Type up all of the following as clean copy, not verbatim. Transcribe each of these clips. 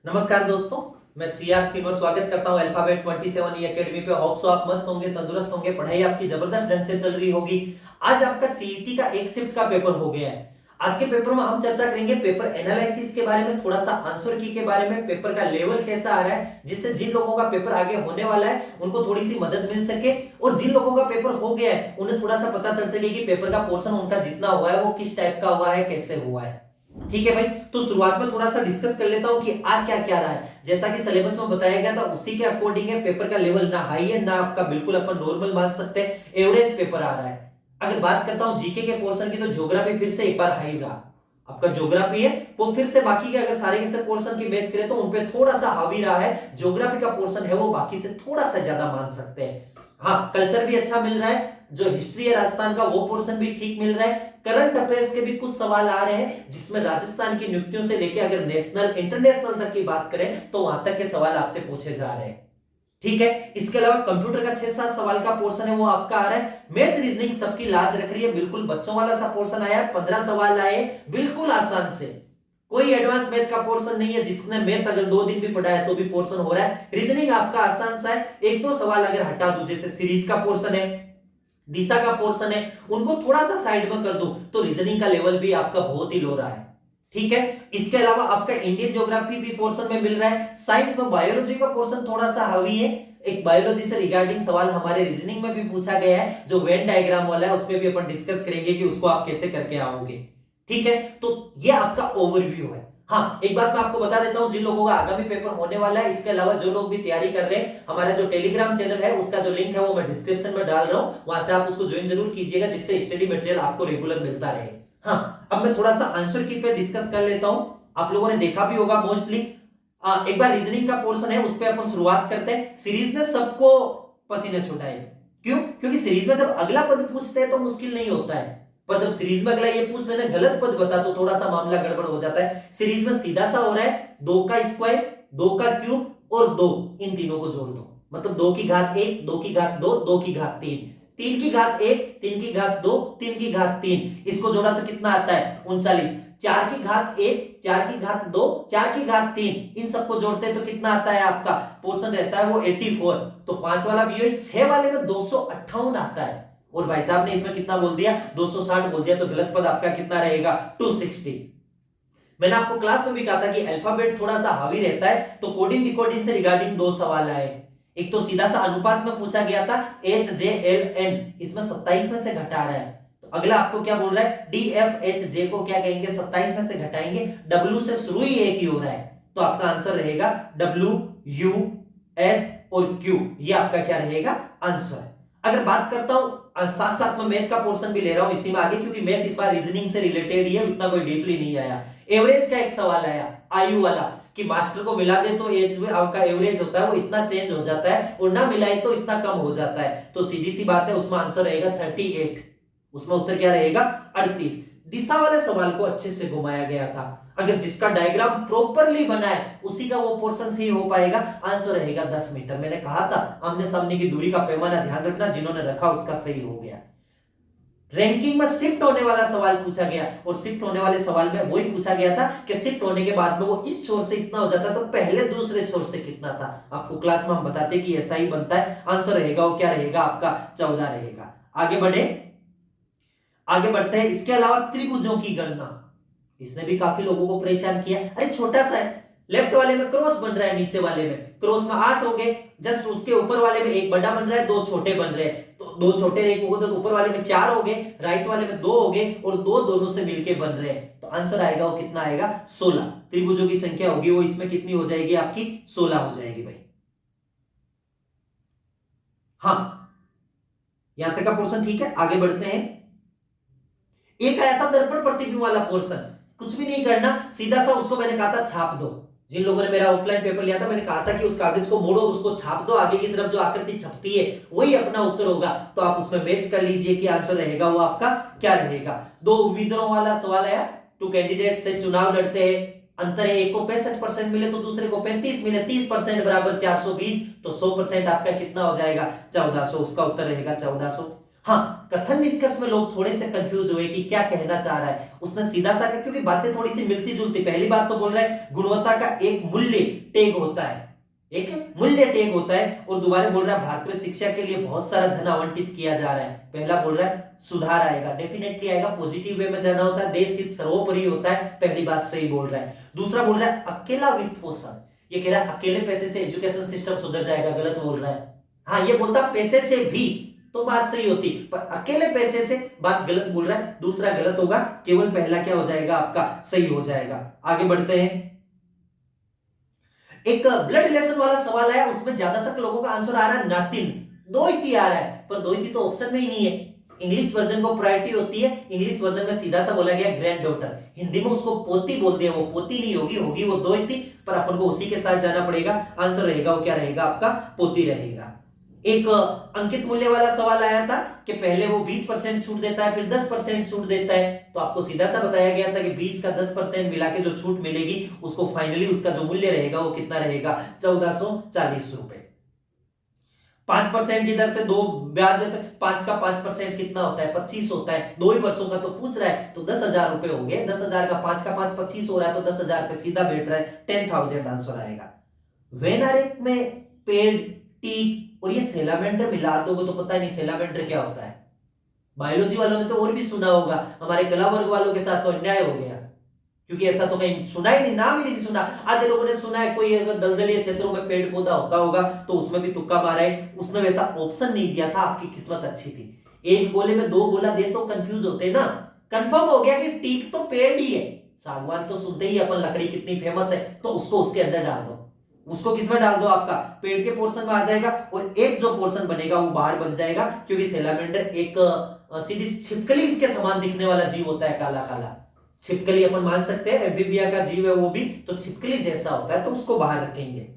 नमस्कार दोस्तों, मैं सीआर सिमर स्वागत करता हूं अल्फाबेट 27 एकेडमी पे। होप सो आप मस्त होंगे, तंदुरुस्त होंगे, पढ़ाई आपकी जबरदस्त ढंग से चल रही होगी। आज आपका सीईटी का एक शिफ्ट का पेपर हो गया है। आज के पेपर में हम चर्चा करेंगे पेपर एनालिसिस के बारे में, थोड़ा सा आंसर की के बारे में, पेपर का लेवल कैसा आ रहा है, जिससे जिन लोगों का पेपर आगे होने वाला है उनको थोड़ी सी मदद मिल सके, और जिन लोगों का पेपर हो गया है उन्हें थोड़ा सा पता चल सके कि पेपर का पोर्शन उनका जितना हुआ है वो किस टाइप का हुआ है, कैसे हुआ है। ठीक है भाई, तो शुरुआत में थोड़ा सा डिस्कस कर लेता हूं कि आज क्या क्या रहा है। जैसा कि सिलेबस में बताया गया था उसी के अकॉर्डिंग है। पेपर का लेवल ना हाई है ना आपका बिल्कुल अपन नॉर्मल मान सकते हैं, एवरेज पेपर आ रहा है। अगर बात करता हूं जीके के पोर्शन की, तो ज्योग्राफी फिर से एक बार हाई रहा। आपका ज्योग्राफी है वो फिर से बाकी के अगर सारे के पोर्शन की मैच करें तो उनपे थोड़ा सा हावी रहा है। ज्योग्राफी का पोर्शन है वो बाकी से थोड़ा सा ज्यादा मान सकते हैं। हाँ, कल्चर भी अच्छा मिल रहा है। जो हिस्ट्री है राजस्थान का वो पोर्शन भी ठीक मिल रहा है। करंट अफेयर्स के भी कुछ सवाल आ रहे हैं, जिसमें राजस्थान की नियुक्तियों से लेकर अगर नेशनल इंटरनेशनल तक की बात करें तो वहां तक के सवाल आपसे पूछे जा रहे हैं। ठीक है, इसके अलावा कंप्यूटर का 6-7 सवाल का पोर्शन है वो आपका आ रहा है। मैथ रीजनिंग सबकी लाज रख रही है, बिल्कुल बच्चों वाला सा पोर्शन आया है। 15 सवाल आए बिल्कुल आसान से। कोई एडवांस मैथ का पोर्शन नहीं है, जिसने मैथ अगर 2 दिन भी पढ़ा है तो भी पोर्शन हो रहा है। रीजनिंग आपका आसान सा है। एक दो सवाल अगर हटा दूं, जैसे सीरीज का पोर्शन है, दिशा का पोर्शन है, उनको थोड़ा सा साइड में कर दूं तो रीजनिंग का लेवल भी आपका बहुत ही लो रहा है। ठीक है, इसके अलावा आपका इंडियन ज्योग्राफी भी पोर्शन में मिल रहा है। साइंस में बायोलॉजी का पोर्शन थोड़ा सा हावी है। एक बायोलॉजी से रिगार्डिंग सवाल हमारे रीजनिंग में भी पूछा गया है, जो वेन डायग्राम वाला है उसमें भी अपन डिस्कस करेंगे कि उसको आप कैसे करके आओगे। ठीक है, तो ये आपका ओवरव्यू है। हाँ, एक बात मैं आपको बता देता हूं, जिन लोगों का आगामी पेपर होने वाला है, इसके अलावा जो लोग भी तैयारी कर रहे हैं, हमारा जो टेलीग्राम चैनल है उसका जो लिंक है वो मैं डिस्क्रिप्शन में डाल रहा हूं, वहां से आप उसको ज्वाइन जरूर कीजिएगा, जिससे स्टडी मटेरियल आपको रेगुलर मिलता रहे। हाँ, अब मैं थोड़ा सा आंसर की पे डिस्कस कर लेता हूं। आप लोगों ने देखा भी होगा मोस्टली। एक बार रीजनिंग का पोर्शन है उस पर अपन शुरुआत करते हैं। सीरीज ने सबको पसीने छुटाए। क्यों? क्योंकि सीरीज में जब अगला पद पूछते हैं तो मुश्किल नहीं होता है, पर जब सीरीज में अगला ये पूछ लेना गलत पद बता तो थोड़ा सा मामला गड़बड़ हो जाता है। सीरीज में सीधा सा हो रहा है 2 का स्क्वायर, 2 का क्यूब और 2, इन तीनों को जोड़ दो। मतलब 2 की घात 1, 2 की घात 2, 2 की घात 3, 3 की घात 1, 3 की घात 2, 3 की घात 3, इसको जोड़ा तो कितना आता है 39। 4 की घात 1, 4 की घात 2, 4 की घात 3, इन सबको जोड़ते हैं तो कितना आता है आपका पोर्शन रहता है वो 84। तो 5 वाला भी है, 6 वाले में 258 आता है। और भाई साहब ने इसमें कितना बोल दिया 260 बोल दिया, तो गलत पद आपका कितना रहेगा 260। मैंने आपको क्लास में भी कहा था कि अल्फाबेट थोड़ा सा हावी रहता है, तो कोडिंग डिकोडिंग से रिगार्डिंग 2 सवाल आए। एक तो सीधा सा अनुपात में पूछा गया था HJLN, इसमें 27 में से घटा रहा है, तो अगला आपको क्या बोल रहा है DFHJ को क्या कहेंगे 27 में से घटाएंगे। W से शुरू ही एक ही हो रहा है, तो आपका आंसर रहेगा WUS और Q, ये आपका क्या रहेगा आंसर। अगर बात करता हूं साथ साथ में मैथ का पोर्शन भी ले रहा हूं इसी में आगे, क्योंकि मैथ इस बार रीजनिंग से रिलेटेड ही है, उतना कोई डीपली नहीं आया। एवरेज का एक सवाल आया आयु वाला, कि मास्टर को मिला दे तो एज में आपका एवरेज होता है वो इतना चेंज हो जाता है, और ना मिलाए तो इतना कम हो जाता है। तो सीधी सी बात है, उसमें आंसर रहेगा 38, उसमें उत्तर क्या रहेगा 38। दिशा वाले सवाल को अच्छे से घुमाया गया था। अगर जिसका डायग्राम प्रॉपरली बना है उसी का वो पोर्शन सही हो पाएगा। आंसर रहेगा 10 मीटर। मैंने कहा था आमने सामने की दूरी का पैमाना ध्यान रखना, जिन्होंने रखा उसका सही हो गया। रैंकिंग में शिफ्ट होने वाला सवाल पूछा गया, और शिफ्ट होने वाले सवाल में वही पूछा गया था कि शिफ्ट होने के बाद में वो इस छोर से इतना हो जाता तो पहले दूसरे छोर से कितना था। आपको क्लास में हम बताते कि ऐसा ही बनता है। आंसर रहेगा वो क्या रहेगा आपका 14 रहेगा। आगे बढ़ते हैं। इसके अलावा त्रिभुजों की गणना, इसने भी काफी लोगों को परेशान किया। अरे छोटा सा है, लेफ्ट वाले में क्रॉस बन रहा है, नीचे वाले में क्रॉस में 8 हो गए, जस्ट उसके ऊपर वाले में एक बड़ा बन रहा है, 2 छोटे बन रहे हैं, तो 2 छोटे एक हो गए तो ऊपर वाले में 4 हो गए, राइट वाले में 2 हो गए, और 2 दोनों से मिलके बन रहे हैं, तो आंसर आएगा वो कितना आएगा 16। त्रिभुजों की संख्या होगी वो इसमें कितनी हो जाएगी आपकी 16 हो जाएगी भाई। हाँ, यहां तक का पोर्शन ठीक है। आगे बढ़ते हैं। एक आया था दर्पण प्रतिबिंब वाला पोर्शन, कुछ भी नहीं करना, सीधा सा उसको मैंने कहा था छाप दो। जिन लोगों ने मेरा ऑफलाइन पेपर लिया था मैंने कहा था कि उस कागज को मोड़ो और उसको छाप दो, आगे की तरफ जो आकृति छपती है वही अपना उत्तर होगा। तो आप उसमें मैच कर लीजिए कि आंसर रहेगा वो आपका क्या रहेगा। 2 उम्मीदवारों वाला सवाल आया, 2 कैंडिडेट से चुनाव लड़ते हैं, अंतर है, एक को 65% मिले तो दूसरे को 35 मिले, 30% बराबर 420, तो 100% आपका कितना हो जाएगा 1400, उसका उत्तर रहेगा 1400। हाँ, कथन निष्कर्ष में लोग थोड़े से कंफ्यूज हुए कि क्या कहना चाह रहा है। उसने सीधा सा कहा, क्योंकि बातें थोड़ी सी मिलती जुलती। पहली बात तो बोल रहा है गुणवत्ता का एक मूल्य टैग होता है, एक मूल्य टैग होता है। और दोबारा बोल रहा है भारत में शिक्षा के लिए बहुत सारा धन आवंटित किया जा रहा है। पहला बोल रहा है सुधार आएगा, डेफिनेटली आएगा, पॉजिटिव वे में जाना होता है, देश हित सर्वोपरि होता है, पहली बात सही बोल रहा है। दूसरा बोल रहा है अकेला वित्त पोषण, ये कह रहा है अकेले पैसे से एजुकेशन सिस्टम सुधर जाएगा, गलत बोल रहा है। हाँ, ये बोलता पैसे से भी तो बात सही होती, पर अकेले पैसे से बात गलत बोल रहा है। दूसरा गलत होगा, केवल पहला क्या हो जाएगा आपका सही हो जाएगा। आगे बढ़ते हैं। एक ब्लड रिलेशन वाला सवाल आया, उसमें ज्यादातर लोगों का आंसर आ रहा है नातिन, दो इति आ रहा है, पर दो इति तो ऑप्शन में ही नहीं है। इंग्लिश वर्जन को प्रायोरिटी होती है, इंग्लिश वर्जन में सीधा सा बोला गया ग्रैंड डॉटर, हिंदी में उसको पोती बोल दिया, वो पोती नहीं होगी, होगी वो दो इति, पर अपन को उसी के साथ जाना पड़ेगा। आंसर रहेगा वो क्या रहेगा आपका पोती रहेगा। एक अंकित मूल्य वाला सवाल आया था कि पहले वो 20% छूट देता है, फिर 10% छूट देता है, तो आपको सीधा सा बताया गया था कि 20 का 10% मिला के जो छूट मिलेगी उसको फाइनली उसका जो मूल्य रहेगा वो कितना रहेगा 1440 रुपए। 5% की दर से दो ब्याज है, 5 का 5% कितना होता है 25 होता है, 2 ही वर्षों का तो पूछ रहा है, तो 10,000 रुपए हो गए। 10,000 का 5 का 5 25 हो रहा है, तो 10,000 पे सीधा बैठ रहा है, 10,000 आंसर आएगा। वेनारेक में पेड़ टीक और ये सेलामेंडर मिला दोगे तो पता नहीं सेलामेंडर क्या होता है। बायोलॉजी वालों ने तो और भी सुना होगा, हमारे कला वर्ग वालों के साथ तो अन्याय हो गया, क्योंकि ऐसा तो कहीं सुना ही नहीं, नाम ही नहीं सुना। आधे लोगों ने सुना है कोई अगर दलदलीय क्षेत्रों में पेड़ पौधा होता होगा तो उसमें भी तुक्का मारा है, उसने वैसा ऑप्शन नहीं दिया था, आपकी किस्मत अच्छी थी। एक गोले में दो गोला दे तो कंफ्यूज होते ना। कंफर्म हो गया कि टीक तो पेड़ ही है, सागवान तो सुनते ही अपन लकड़ी कितनी फेमस है, तो उसको उसके अंदर डाल दो, उसको किसमें डाल दो आपका पेड़ के पोर्शन में आ जाएगा, और एक जो पोर्शन बनेगा वो बाहर बन जाएगा, क्योंकि सेलामेंडर एक सीधी छिपकली के समान दिखने वाला जीव होता है, काला काला छिपकली अपन मान सकते हैं, एम्फीबिया का जीव है वो भी, तो छिपकली जैसा होता है, तो उसको बाहर रखेंगे।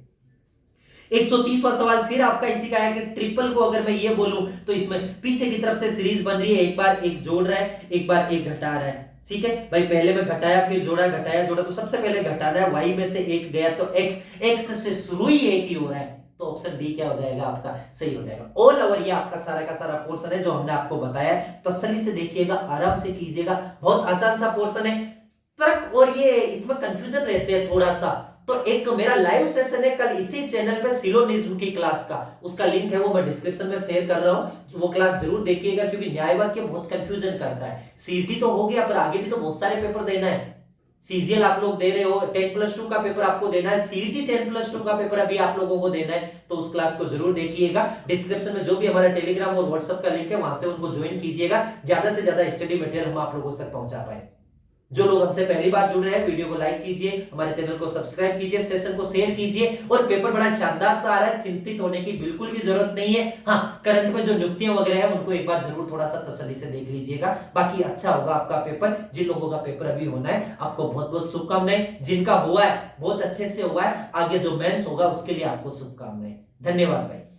130वां सवाल फिर आपका इसी का है कि ट्रिपल को अगर मैं ये बोलूं तो इसमें पीछे की तरफ से सीरीज बन रही है, एक बार एक जोड़ रहा है, एक बार एक घटा रहा है। ठीक है भाई, पहले में घटाया फिर जोड़ा, घटाया जोड़ा, तो सबसे पहले घटाना है, y में से एक गया तो x से शुरू ही एक ही हो रहा है, तो ऑप्शन डी क्या हो जाएगा आपका सही हो जाएगा। ऑल ओवर ये आपका सारा का सारा पोर्शन है जो हमने आपको बताया, तसल्ली से देखिएगा, आराम से कीजिएगा, बहुत आसान सा पोर्शन है। तर्क और ये इसमें कंफ्यूजन रहते हैं थोड़ा सा, तो एक मेरा लाइव सेशन है कल इसी चैनल पे सिलोनिज्म की क्लास का, उसका लिंक है वो मैं डिस्क्रिप्शन में शेयर कर रहा हूं, वो क्लास जरूर देखिएगा, क्योंकि न्याय वाक्य बहुत कंफ्यूजन करता है। सीटी तो हो गया, पर आगे भी तो बहुत सारे पेपर देना है। सीजीएल आप लोग दे रहे हो, 10+2 का पेपर आपको देना है, सीईटी 10+2 का पेपर अभी आप लोगों को देना है, तो उस क्लास को जरूर देखिएगा। डिस्क्रिप्शन में जो भी हमारा टेलीग्राम और व्हाट्सएप का लिंक है वहां से उनको ज्वाइन कीजिएगा, ज्यादा से ज्यादा स्टडी मटेरियल हम आप लोगों तक पहुंचा पाए। जो लोग हमसे पहली बार जुड़ रहे हैं, वीडियो को लाइक कीजिए, हमारे चैनल को सब्सक्राइब कीजिए, सेशन को शेयर कीजिए, और पेपर बड़ा शानदार सा आ रहा है, चिंतित होने की बिल्कुल भी जरूरत नहीं है। हाँ, करंट में जो नियुक्तियां वगैरह है उनको एक बार जरूर थोड़ा सा तसल्ली से देख लीजिएगा, बाकी अच्छा होगा आपका पेपर। जिन लोगों का पेपर अभी होना है आपको बहुत बहुत शुभकामनाएं, जिनका हुआ है बहुत अच्छे से हुआ है, आगे जो मेंस होगा उसके लिए आपको शुभकामनाएं। धन्यवाद भाई।